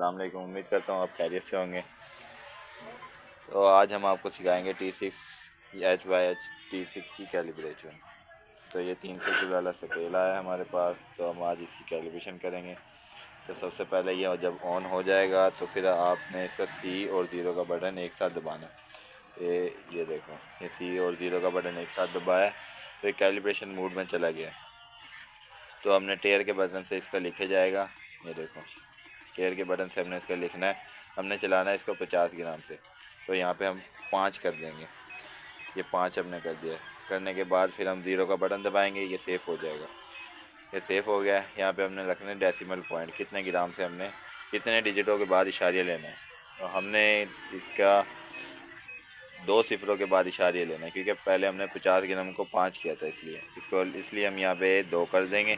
अस्सलाम वालेकुम। उम्मीद करता हूँ आप खैरियत से होंगे। तो आज हम आपको सिखाएंगे T6 T6 की कैलिब्रेशन। तो ये 300 किलो वाला सकेला है हमारे पास, तो हम आज इसकी कैलिब्रेशन करेंगे। तो सबसे पहले ये जब ऑन हो जाएगा तो फिर आपने इसका C और ज़ीरो का बटन एक साथ दबाना है। ये देखो, ये C और ज़ीरो का बटन एक साथ दबाया तो ये कैलिब्रेशन मोड में चला गया। तो हमने टेयर के बटन से इसका लिखे जाएगा। ये देखो, टेयर के बटन से हमने इसका लिखना है। हमने चलाना है इसको 50 ग्राम से। तो यहाँ पे हम 5 कर देंगे। ये 5 हमने कर दिया। करने के बाद फिर हम ज़ीरो का बटन दबाएंगे, ये सेफ़ हो जाएगा। ये सेफ़ हो गया। यहाँ पे हमने रखना है डेसिमल पॉइंट, कितने ग्राम से हमने कितने डिजिटों के बाद इशारिया लेना है। तो हमने इसका 2 सिफरों के बाद इशारिया लेना है, क्योंकि पहले हमने 50 ग्राम को 5 किया था, इसलिए हम यहाँ पे 2 कर देंगे।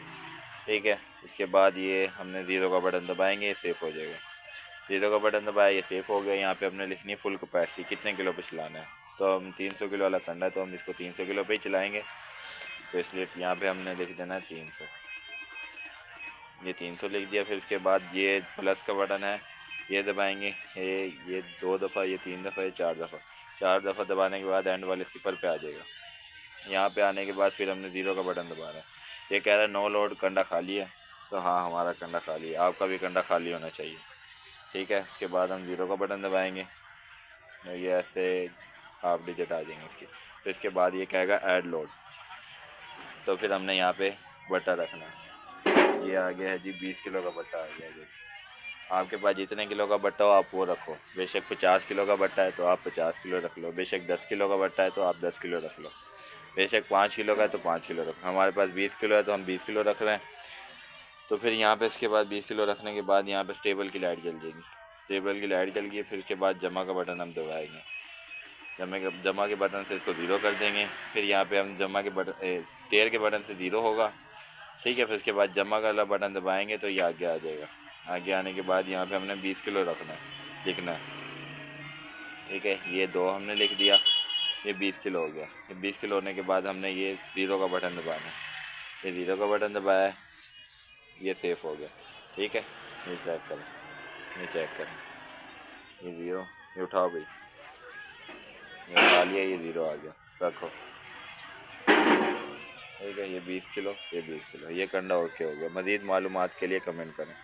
ठीक है। इसके बाद ये हमने ज़ीरो का बटन दबाएंगे, ये सेफ़ हो जाएगा। ज़ीरो का बटन दबाया, ये सेफ़ हो गया। यहाँ पे हमने लिखनी है फुल कैपेसिटी, कितने किलो पे चलाना है। तो हम 300 किलो वाला कंडा है, तो हम इसको 300 किलो पे ही चलाएँगे। तो इसलिए यहाँ पे हमने लिख देना है 300। ये 300 लिख दिया। फिर उसके बाद ये प्लस का बटन है, ये दबाएंगे। ये 2 दफ़ा, ये 3 दफ़ा, ये 4 दफ़ा। 4 दफ़ा दबाने के बाद एंड वाले सिफर पे आ जाएगा। यहाँ पे आने के बाद फिर हमने ज़ीरो का बटन दबाना है। ये कह रहा है नो लोड, कंडा खाली है। तो हाँ, हमारा कंडा खाली है, आपका भी कंडा खाली होना चाहिए। ठीक है। उसके बाद हम ज़ीरो का बटन दबाएंगे, ये ऐसे हाफ डिजिट आ जाएंगे इसकी। तो इसके बाद ये कहेगा ऐड लोड। तो फिर हमने यहाँ पे बट्टा रखना है। ये आ गया है जी, 20 किलो का बट्टा आ गया जी। आपके पास जितने किलो का बट्टा हो आप वो रखो। बेशक 50 किलो का बट्टा है तो आप 50 किलो रख लो, बेशक 10 किलो का बट्टा है तो आप 10 किलो रख लो, बेशक 5 किलो का है तो 5 किलो रखो। हमारे पास 20 किलो है तो हम 20 किलो रख रहे हैं। तो फिर यहाँ पे इसके बाद 20 किलो रखने के बाद यहाँ पे स्टेबल की लाइट जल जाएगी। स्टेबल की लाइट जल गई। फिर उसके बाद जमा का बटन हम दबाएंगे। जमा के बटन से इसको ज़ीरो कर देंगे। फिर यहाँ पे हम जमा के बटन टेयर के बटन से ज़ीरो होगा। ठीक है। फिर उसके बाद जमा वाला बटन दबाएंगे तो ये आगे आ जाएगा। आगे आने के बाद यहाँ पे हमने 20 किलो रखना है, लिखना है। ठीक है। ये 2 हमने लिख दिया, ये 20 किलो हो गया। ये 20 किलो होने के बाद हमने ये ज़ीरो का बटन दबाना है। ये ज़ीरो का बटन दबाया है, ये सेफ़ हो गया। ठीक है। ये चेक करें, ये चेक करें, ये ज़ीरो, ये उठाओ भाई, ये उठा लिया, ये ज़ीरो आ गया, रखो। ठीक है। ये 20 किलो, ये 20 किलो, ये कंडा ओके हो गया। मज़ीद मालूमात के लिए कमेंट करें।